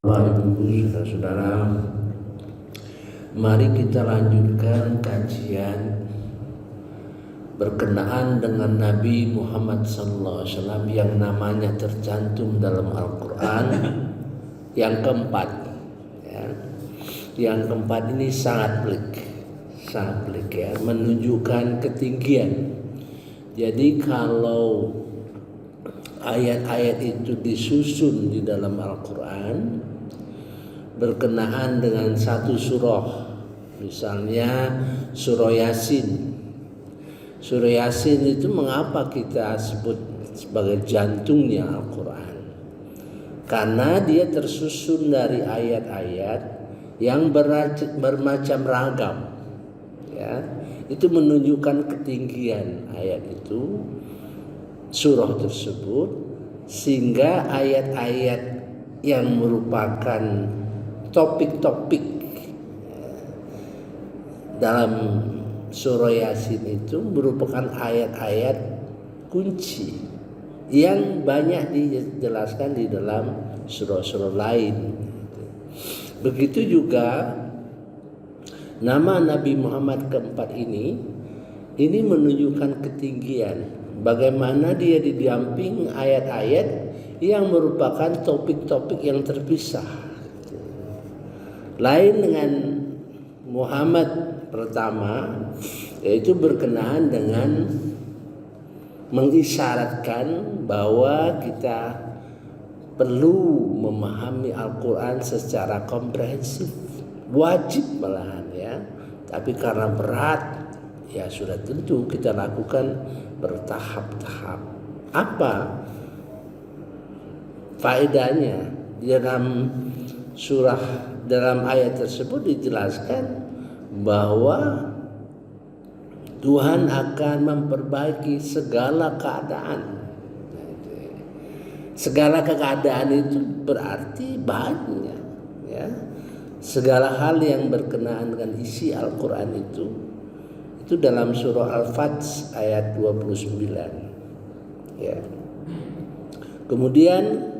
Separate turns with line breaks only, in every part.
Bapak Ibu saudara-saudara, mari kita lanjutkan kajian berkenaan dengan Nabi Muhammad SAW yang namanya tercantum dalam Al-Quran yang keempat. Yang keempat ini sangat pelik ya, menunjukkan ketinggian. Jadi kalau ayat-ayat itu disusun di dalam Al-Quran berkenaan dengan satu surah, misalnya surah Yasin. Surah Yasin itu mengapa kita sebut sebagai jantungnya Al-Quran? Karena dia tersusun dari ayat-ayat yang bermacam ragam, ya. Itu menunjukkan ketinggian ayat itu, surah tersebut, sehingga ayat-ayat yang merupakan topik-topik dalam surah Yasin itu merupakan ayat-ayat kunci yang banyak dijelaskan di dalam surah-surah lain. Begitu juga nama Nabi Muhammad keempat ini menunjukkan ketinggian, bagaimana dia didamping ayat-ayat yang merupakan topik-topik yang terpisah. Lain dengan Muhammad pertama, yaitu berkenaan dengan mengisyaratkan bahwa kita perlu memahami Al-Quran secara komprehensif, wajib malahan ya. Tapi karena berat, ya sudah tentu kita lakukan bertahap-tahap. Apa faedahnya? Dalam ayat tersebut dijelaskan bahwa Tuhan akan memperbaiki segala keadaan. Segala keadaan itu berarti banyak, ya. Segala hal yang berkenaan dengan isi Al-Quran itu dalam surah Al-Fath ayat 29, ya. Kemudian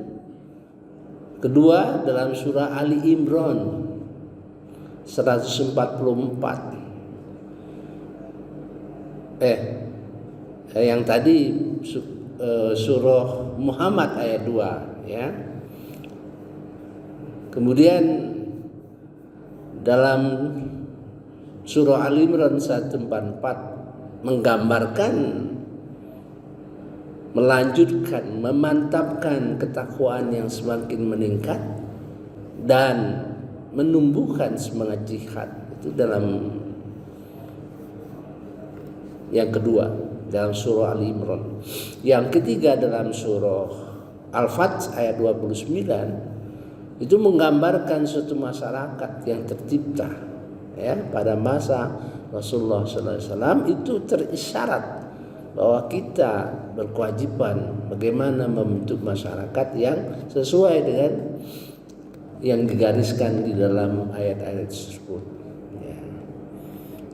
kedua dalam surah Ali Imran 144. Yang tadi surah Muhammad ayat 2, ya. Kemudian dalam surah Ali Imran 144 menggambarkan, melanjutkan, memantapkan ketakwaan yang semakin meningkat dan menumbuhkan semangat jihad. Itu dalam yang kedua dalam surah Ali Imran. Yang ketiga dalam surah Al-Fath ayat 29 itu menggambarkan suatu masyarakat yang tercipta, ya, pada masa Rasulullah SAW. Itu terisyarat bahwa kita berkewajiban bagaimana membentuk masyarakat yang sesuai dengan yang digariskan di dalam ayat-ayat tersebut, ya.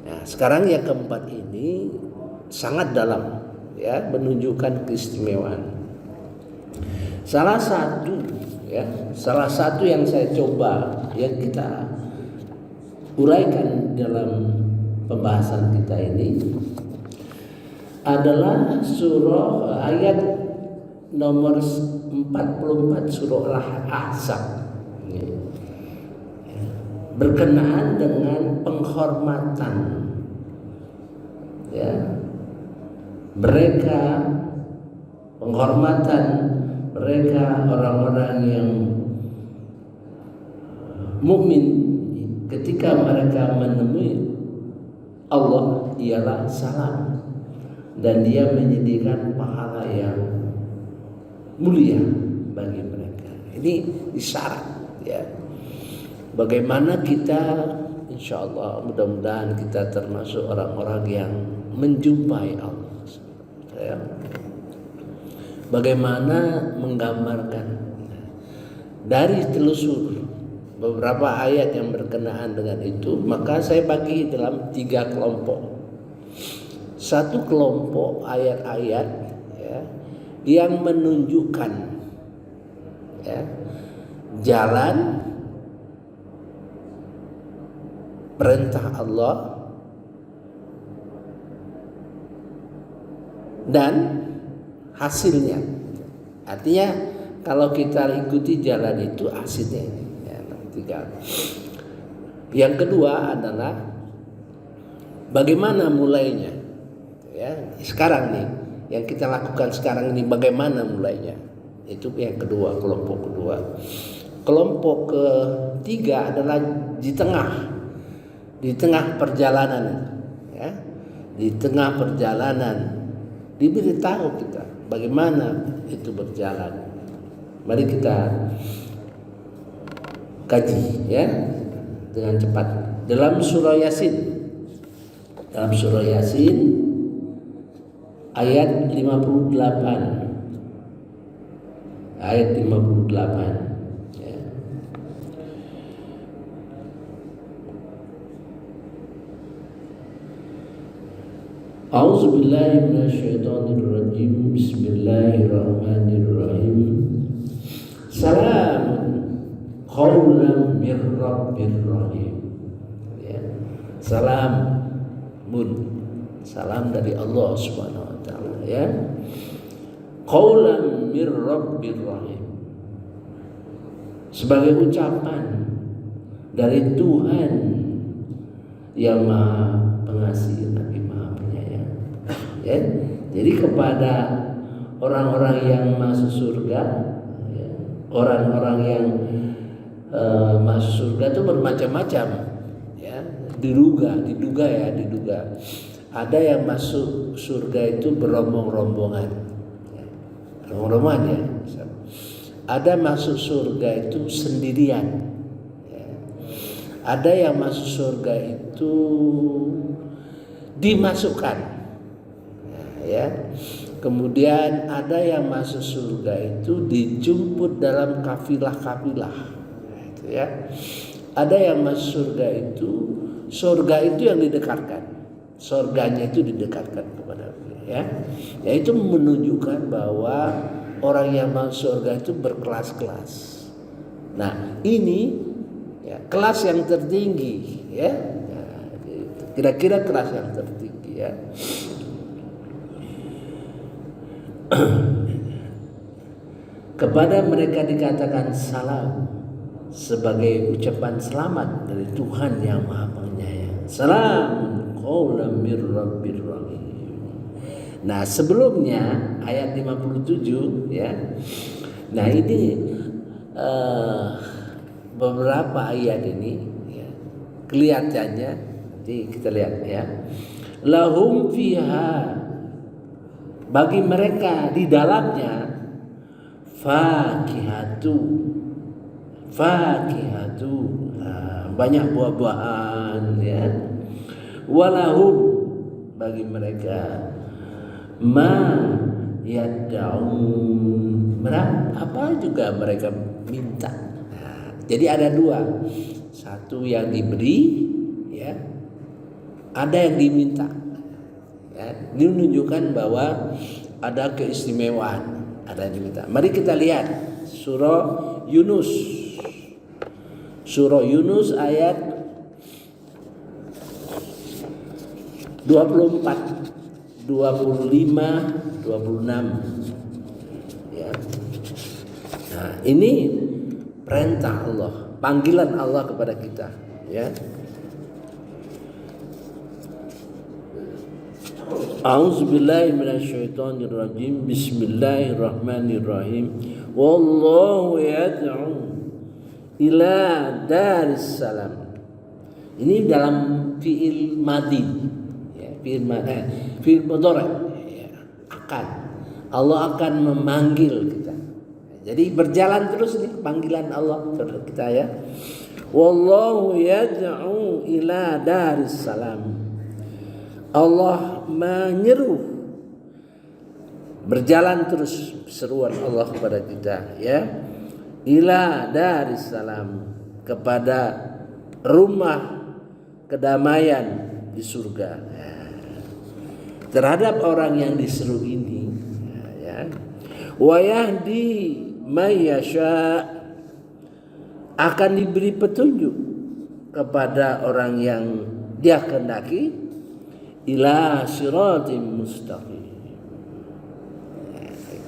Nah, sekarang yang keempat ini sangat dalam, ya, menunjukkan keistimewaan. Salah satu yang saya coba, yang kita uraikan dalam pembahasan kita ini adalah surah ayat nomor 44 surah Al-Ahzab, berkenaan dengan penghormatan, ya, penghormatan mereka orang-orang yang mukmin ketika mereka menemui Allah ialah salam, dan dia menyediakan pahala yang mulia bagi mereka. Ini isyarat, ya. Bagaimana kita, insya Allah, mudah-mudahan kita termasuk orang-orang yang menjumpai Allah, ya. Bagaimana menggambarkan dari telusur beberapa ayat yang berkenaan dengan itu, maka saya bagi dalam 3 kelompok. Satu kelompok ayat-ayat, ya, yang menunjukkan, ya, jalan perintah Allah dan hasilnya. Artinya kalau kita ikuti jalan itu hasilnya ini. Ya, tiga. Yang kedua adalah bagaimana mulainya. Ya, sekarang nih yang kita lakukan sekarang ini bagaimana mulainya. Itu yang kedua, kelompok kedua. Kelompok ketiga adalah di tengah perjalanan, ya, di tengah perjalanan diberitahu kita bagaimana itu berjalan. Mari kita kaji ya dengan cepat dalam surah Yasin. Dalam surah Yasin ayat 58. Ayat 58. A'udzu billahi minasyaitonir rajim. Bismillahirrahmanirrahim. Salamun qaulan mir rabbir rahim. Ya. Salam dari Allah Subhanahu wa taala ya. Qaulan mir rabbir rahim. Sebagai ucapan dari Tuhan yang Maha Pengasih lagi Maha Penyayang. Ya. Jadi kepada orang-orang yang masuk surga, ya, orang-orang yang masuk surga itu bermacam-macam, ya, diduga. Ada yang masuk surga itu berombong-rombongan, ya, rombongan ya. Ada masuk surga itu sendirian, ya. Ada yang masuk surga itu dimasukkan, ya. Kemudian ada yang masuk surga itu dijemput dalam kafilah-kafilah, gitu ya. Ada yang masuk surga itu yang didekatkan, surganya itu didekatkan kepada ya. Ya itu menunjukkan bahwa orang yang masuk surga itu berkelas-kelas. Nah ini ya, kelas yang tertinggi ya. Kira-kira kelas yang tertinggi ya. Kepada mereka dikatakan salam sebagai ucapan selamat dari Tuhan yang Maha Penyayang. Salam qaulan mir rabbir rahim. Nah, sebelumnya ayat 57 ya. Nah, ini beberapa ayat ini ya, kelihatannya jadi kita lihat ya. Lahum fiha, bagi mereka di dalamnya fakihatu, banyak buah-buahan ya. Walahum, bagi mereka ma yad'un, apa juga mereka minta. Nah, jadi ada dua, satu yang diberi ya, ada yang diminta. Ya, ini menunjukkan bahwa ada keistimewaan, ada yang diminta. Mari kita lihat surah Yunus. Surah Yunus ayat 24, 25, 26. Ya. Nah, ini perintah Allah, panggilan Allah kepada kita, ya. A'udzubillahi minasyaitonirrajim. Bismillahirrahmanirrahim. Wallahu yad'u ila daris salam. Ini dalam fi'il madhi, ya, fi'il mudhari, ya, akan. Allah akan memanggil kita. Jadi berjalan terus nih panggilan Allah kepada kita ya. Wallahu yad'u ila daris salam. Allah menyeru, berjalan terus seruan Allah kepada kita ya. Ila daris salam, kepada rumah kedamaian di surga. Ya. Terhadap orang yang diseru ini ya. Wa yahdi may yasha, akan diberi petunjuk kepada orang yang dia kehendaki ila siratim mustaqim.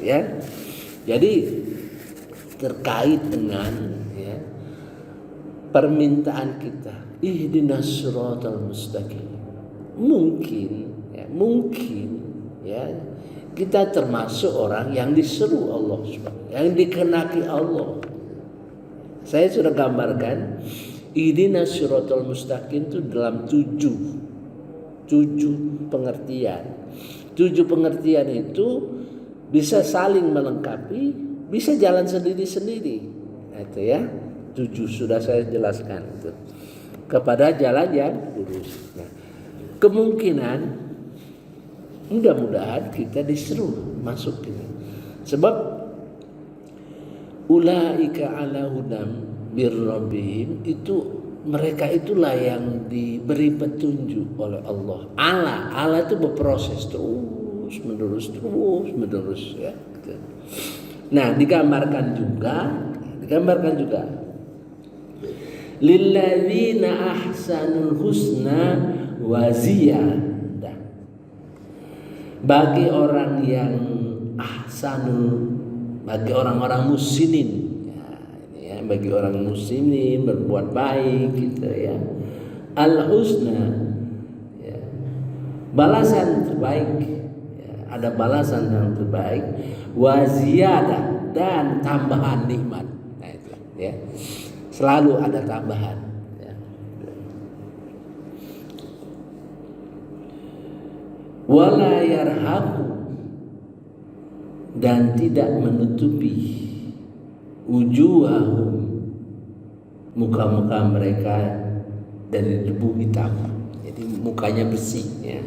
Ya. Jadi terkait dengan permintaan kita, ihdinas siratal mustaqim. Mungkin kita termasuk orang yang diseru Allah SWT, yang dikehendaki Allah. Saya sudah gambarkan ihdinas siratal mustaqim itu dalam tujuh pengertian. 7 pengertian itu bisa saling melengkapi, bisa jalan sendiri-sendiri. Itu ya. 7 sudah saya jelaskan itu. Kepada jalan yang lurus. Nah, kemungkinan mudah-mudahan kita diseru masuk ini. Sebab ulaika ala hudam bir rabbihim, itu mereka itulah yang diberi petunjuk oleh Allah. Allah itu berproses terus menerus ya. Nah, digambarkan juga lilladzina ahsanul husna wa ziyadah. Bagi orang yang ahsanul, bagi orang-orang muslimin, bagi orang muslimin berbuat baik gitu ya. Al husna, ya, balasan terbaik, ya, ada balasan yang terbaik, wa ziyadah, dan tambahan nikmat. Nah, itu ya. Selalu ada tambahan ya. Wala yarhaqu, dan tidak menutupi wujuhahum, muka-muka mereka dari debu hitam. Jadi mukanya bersih ya.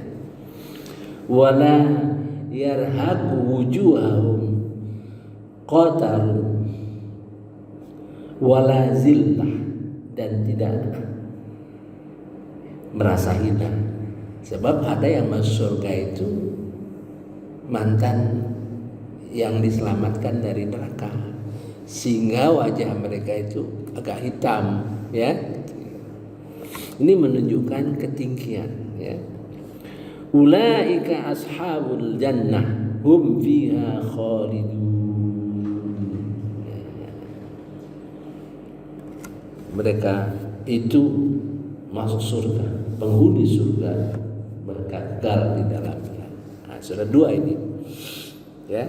Wala yarhaqu wujuhahum qatarun wala zillah, dan tidak merasa hina. Sebab ada yang masuk surga itu mantan yang diselamatkan dari neraka, sehingga wajah mereka itu agak hitam ya. Ini menunjukkan ketinggian ya. Ulaika ashabul jannah hum fiha khalidun. Mereka itu masuk surga, penghuni surga, berkekal di dalamnya. Nah, sudah 2 ini, ya.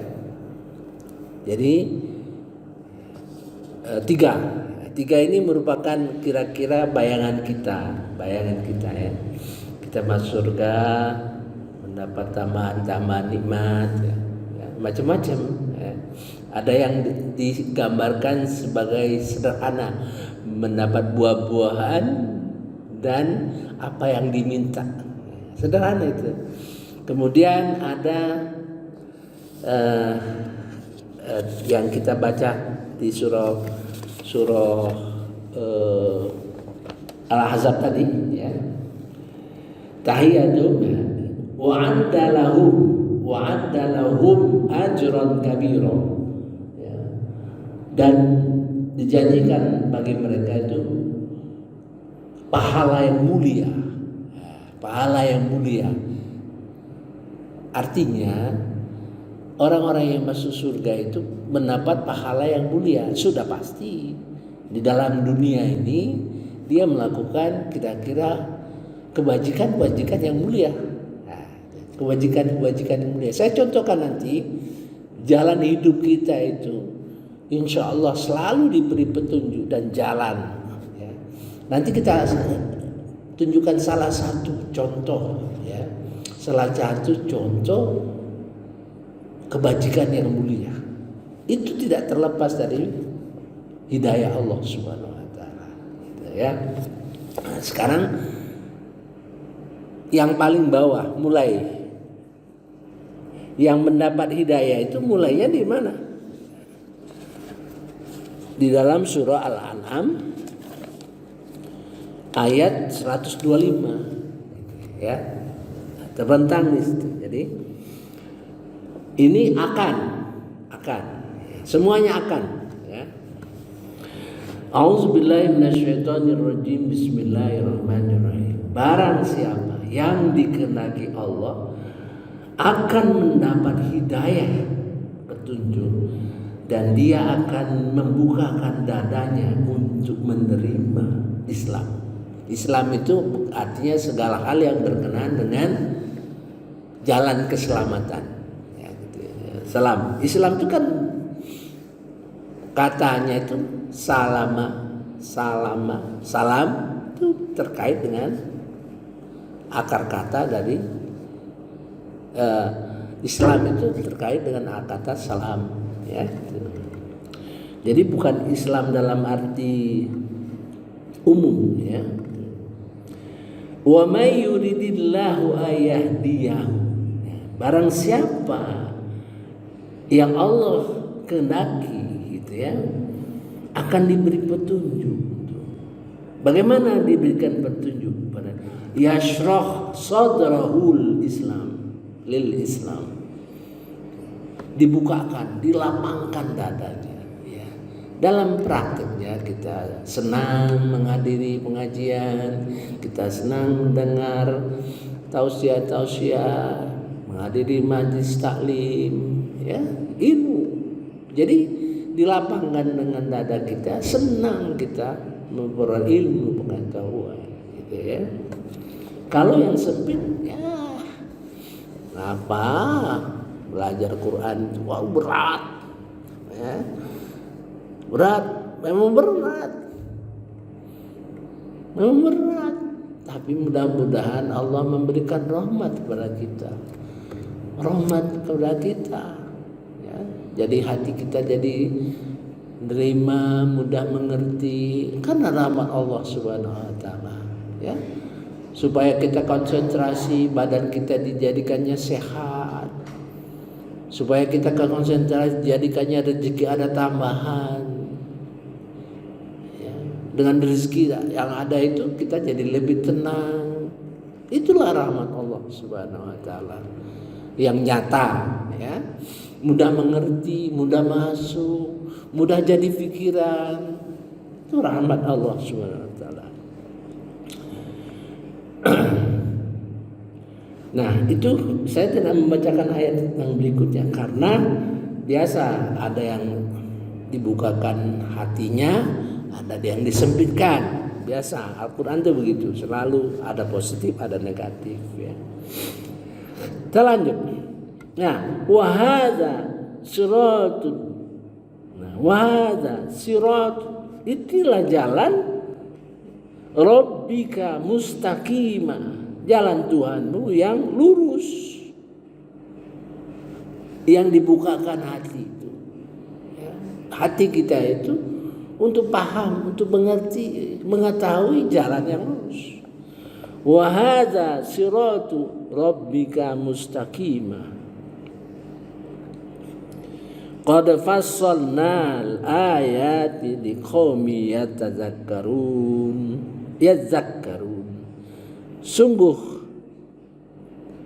Jadi 3 ini merupakan kira-kira bayangan kita ya. Kita masuk surga, mendapat tambahan nikmat, ya, macam-macam. Ya. Ada yang digambarkan sebagai sederhana, mendapat buah-buahan dan apa yang diminta, sederhana itu. Kemudian ada yang kita baca di surah Al-Ahzab tadi ya, tahiyatuhum wa'adda lahum ajran kabira ya. Dan dijanjikan bagi mereka itu pahala yang mulia. Artinya orang-orang yang masuk surga itu mendapat pahala yang mulia, sudah pasti. Di dalam dunia ini dia melakukan kira-kira kebajikan yang mulia. Kebajikan yang mulia. Saya contohkan nanti jalan hidup kita itu insya Allah selalu diberi petunjuk dan jalan ya. Nanti kita tunjukkan salah satu contoh ya, salah satu contoh kebajikan yang mulia. Itu tidak terlepas dari hidayah Allah Subhanahu wa taala gitu ya. Nah, sekarang yang paling bawah mulai, yang mendapat hidayah itu mulainya di mana? Di dalam surah Al-An'am ayat 125 ya, terbentang di situ. Jadi ini akan semuanya akan ya. A'udzubillahi minasyaitonirrajim. Bismillahirrahmanirrahim. Barang siapa yang dikehendaki Allah akan mendapat hidayah, petunjuk, dan dia akan membukakan dadanya untuk menerima Islam. Islam itu artinya segala hal yang berkenaan dengan jalan keselamatan. Ya, gitu ya. Islam itu kan katanya itu salam itu terkait dengan akar kata dari Islam itu terkait dengan kata salam, ya. Jadi bukan Islam dalam arti umum, ya. Wa may yuridillahu ayyahdiyahu. Barang siapa yang Allah kehendaki, gitu ya, akan diberi petunjuk. Bagaimana diberikan petunjuk? Yashrah sadrahul Islam lil Islam. Dibukakan, dilapangkan dadanya, ya. Dalam prakteknya kita senang menghadiri pengajian, kita senang mendengar tausiah, menghadiri majlis taklim, ya, ilmu. Jadi dilapangkan dengan dada kita, senang kita memperoleh ilmu pengetahuan, gitu ya. Kalau yang sempit, ya apa belajar Quran, wah berat, ya. Memang berat. Tapi mudah-mudahan Allah memberikan rahmat kepada kita, ya. Jadi hati kita jadi menerima, mudah mengerti karena rahmat Allah Subhanahu wa taala, ya. Supaya kita konsentrasi, badan kita dijadikannya sehat. Supaya kita konsentrasi, dijadikannya rezeki ada tambahan, ya. Dengan rezeki yang ada itu kita jadi lebih tenang. Itulah rahmat Allah Subhanahu wa taala yang nyata, ya. Mudah mengerti, mudah masuk, mudah jadi pikiran. Itu rahmat Allah Subhanahu wa taala. Nah, itu saya tidak membacakan ayat yang berikutnya karena biasa ada yang dibukakan hatinya, ada yang disempitkan. Biasa Al-Quran itu begitu, selalu ada positif, ada negatif, ya. Kita lanjut. Nah, wahada siratun. Itulah jalan Rabbika mustaqimah, jalan Tuhanmu yang lurus, yang dibukakan hati itu, ya. Hati kita itu untuk paham, untuk mengerti, mengetahui jalan yang lurus. Wa hadza siratu rabbika mustaqimah. Qad fassalnal ayati liqaumi yadzakkarun. Sungguh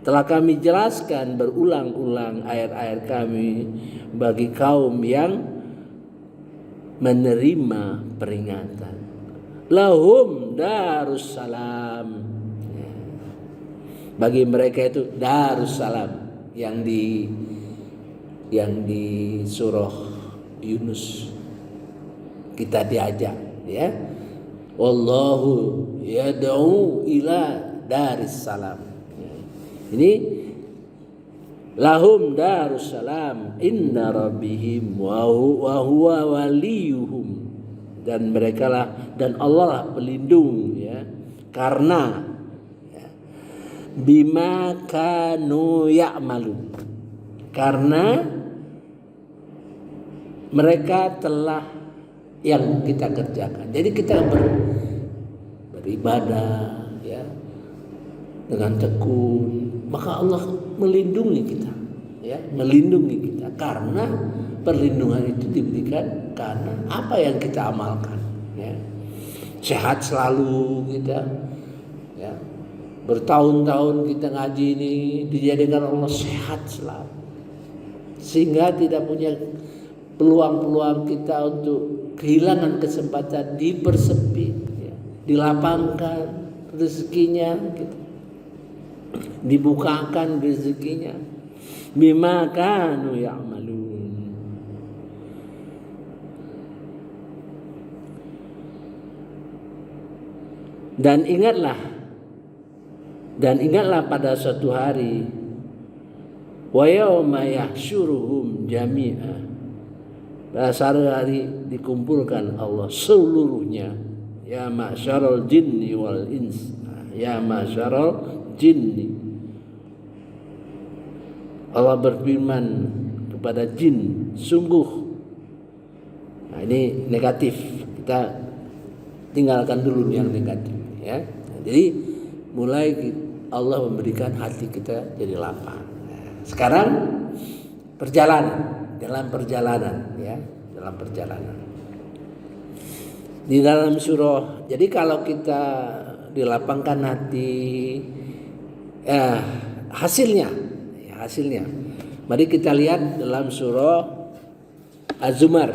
telah kami jelaskan berulang-ulang ayat-ayat kami bagi kaum yang menerima peringatan. Lahum darussalam. Bagi mereka itu darussalam yang di surah Yunus kita diajak, ya. Wallahu yad'u ila darissalam. Ini lahum darussalam inna rabbihim wa huwa waliyuhum, dan merekalah dan Allah lah pelindung, ya, karena, ya, bima kanu ya'malun, karena mereka telah yang kita kerjakan. Jadi kita beribadah, ya, dengan tekun, maka Allah melindungi kita, ya, melindungi kita karena perlindungan itu diberikan karena apa yang kita amalkan, ya. Sehat selalu kita, ya. Bertahun-tahun kita ngaji ini dijadikan Allah sehat selalu, sehingga tidak punya peluang-peluang kita untuk kehilangan kesempatan, dipersempit, ya, dilapangkan rezekinya, gitu. Dibukakan rezekinya. Bima kanu ya'malun. Dan ingatlah pada suatu hari, wa yauma yahsyuruhum jami'a. Pada hari dikumpulkan Allah seluruhnya. Ya ma'syarul jinni wal ins. Ya ma'syarul jinni. Allah berfirman kepada jin, sungguh. Nah, ini negatif. Kita tinggalkan dulu yang negatif, ya. Jadi mulai Allah memberikan hati kita jadi lapang. Nah, sekarang dalam perjalanan, ya, dalam perjalanan. Di dalam surah, jadi kalau kita dilapangkan hati, hasilnya. Mari kita lihat dalam surah Az-Zumar.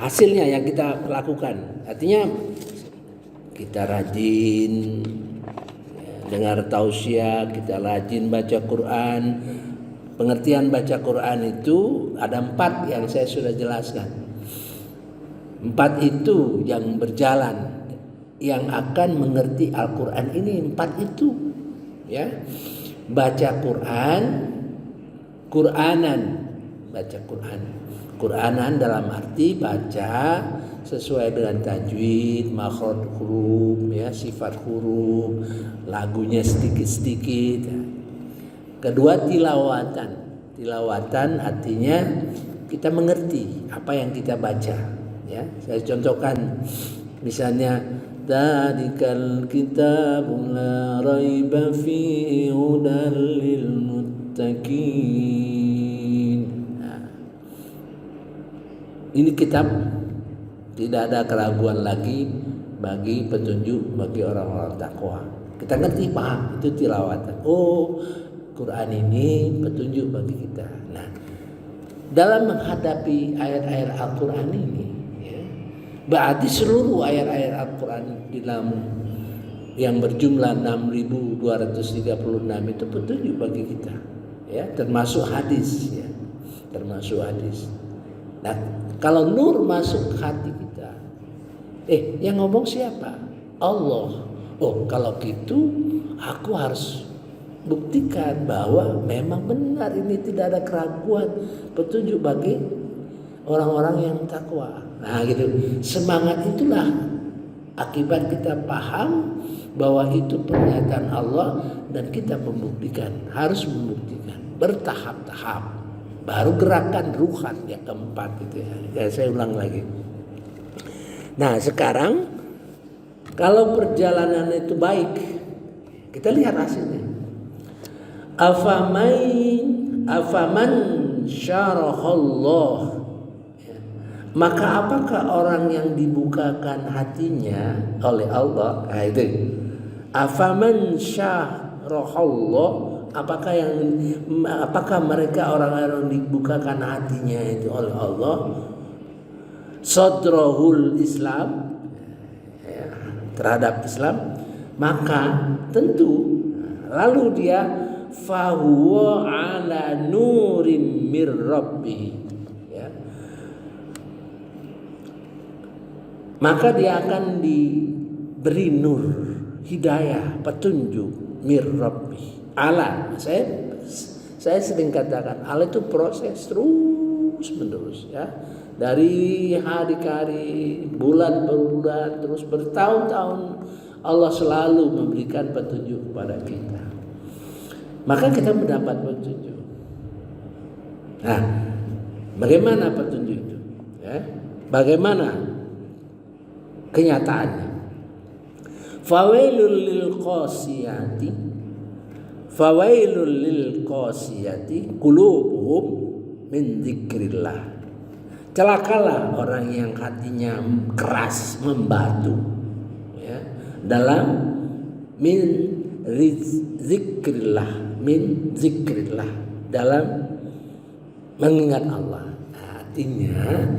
Hasilnya yang kita lakukan. Artinya kita rajin dengar tausiah, kita rajin baca Quran. Pengertian baca Quran itu ada 4 yang saya sudah jelaskan. 4 itu yang berjalan, yang akan mengerti Al-Quran ini 4 itu, ya. Baca Quranan dalam arti baca sesuai dengan tajwid, makhraj huruf, ya, sifat huruf, lagunya sedikit-sedikit. Kedua, tilawatan artinya kita mengerti apa yang kita baca, ya. Saya contohkan misalnya Dzalikal kitabu la raiba fihi hudal lil muttaqin. Nah, ini kitab tidak ada keraguan lagi bagi petunjuk bagi orang-orang takwa. Kita ngerti, paham, itu tilawatan. Oh, Quran ini petunjuk bagi kita. Nah, dalam menghadapi ayat-ayat Al-Quran ini, berarti seluruh ayat-ayat Al-Quran di dalam yang berjumlah 6.236 itu petunjuk bagi kita, ya, termasuk hadis, ya, termasuk hadis. Nah, kalau nur masuk hati kita, yang ngomong siapa? Allah. Oh, kalau gitu aku harus buktikan bahwa memang benar ini tidak ada keraguan, petunjuk bagi orang-orang yang takwa. Nah, gitu. Semangat itulah akibat kita paham bahwa itu pernyataan Allah dan kita harus membuktikan bertahap-tahap. Baru gerakan ruhan yang keempat itu, ya. Saya ulang lagi. Nah, sekarang kalau perjalanan itu baik, kita lihat hasilnya. Afaman syarahallah. Maka apakah orang yang dibukakan hatinya oleh Allah? Nah, itu. Afaman syarahallah, apakah mereka orang-orang dibukakan hatinya itu oleh Allah? Sadrahul Islam, ya, terhadap Islam, maka tentu lalu dia fahuwa ala nurim mir rabbih, maka dia akan diberi nur, hidayah, petunjuk, mir rabbi. Ala, saya sering katakan, ala itu proses terus menerus, ya. Dari hari ke hari, bulan per bulan, terus bertahun-tahun Allah selalu memberikan petunjuk kepada kita. Maka kita mendapat petunjuk. Nah, bagaimana petunjuk itu? Ya, bagaimana kenyataannya? Fawailul lil qasiyati qulubuhum min dzikrillah. Celakalah orang yang hatinya keras, membatu, ya, dalam min zikrillah, dalam mengingat Allah. Nah, Artinya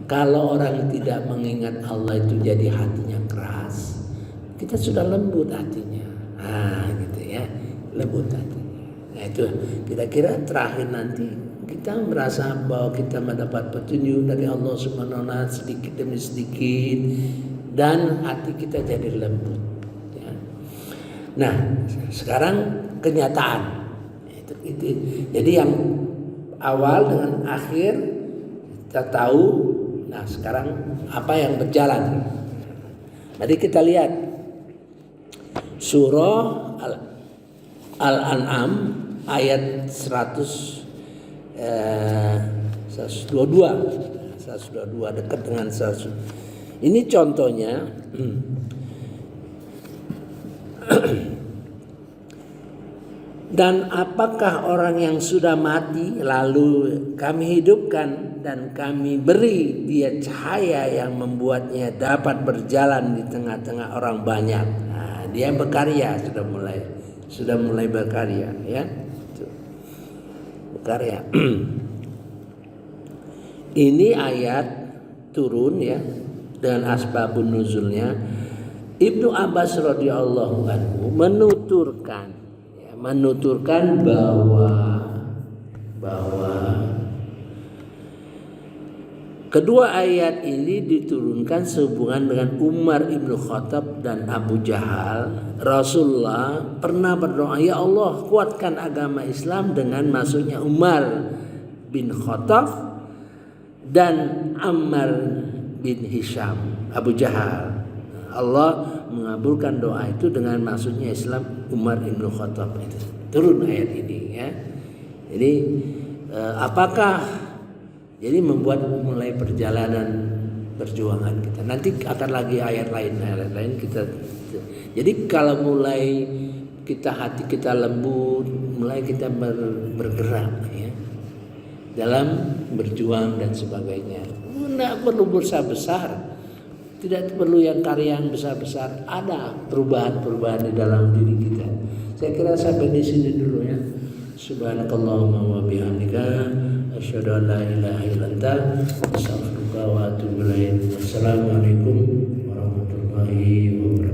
kalau orang tidak mengingat Allah itu jadi hatinya keras, kita sudah lembut hatinya. Nah gitu ya, lembut hatinya. Nah itu kira-kira terakhir nanti kita merasa bahwa kita mendapat petunjuk dari Allah Subhanahu wa taala sedikit demi sedikit dan hati kita jadi lembut ya. Nah sekarang kenyataan itu. Jadi yang awal dengan akhir kita tahu. Nah sekarang apa yang berjalan? Mari kita lihat surah Al-An'am ayat 122 dekat dengan 100. Ini contohnya. Dan apakah orang yang sudah mati lalu kami hidupkan dan kami beri dia cahaya yang membuatnya dapat berjalan di tengah-tengah orang banyak. Nah, dia berkarya, sudah mulai berkarya ya. Berkarya. Ini ayat turun ya dengan asbabun nuzulnya. Ibnu Abbas radhiyallahu anhu menuturkan bahwa kedua ayat ini diturunkan sehubungan dengan Umar ibnu Khattab dan Abu Jahal. Rasulullah pernah berdoa, ya Allah kuatkan agama Islam dengan masuknya Umar bin Khattab dan Ammar bin Hisham, Abu Jahal. Allah mengabulkan doa itu dengan masuknya Islam Umar ibnu Khattab. Itu turun ayat ini ya. Jadi apakah jadi membuat mulai perjalanan perjuangan kita. Nanti akan lagi ayat lain kita. Jadi kalau mulai hati kita lembut, mulai kita bergerak ya dalam berjuang dan sebagainya. Tidak perlu besar-besar. Tidak perlu yang karya yang besar-besar. Ada perubahan-perubahan di dalam diri kita. Saya kira sampai di sini dulu ya. Subhanakallahumma wa bihamdika asyhadu an la ilaha illa anta astaghfiruka wa atubu ilaik. Wassalamualaikum warahmatullahi wabarakatuh.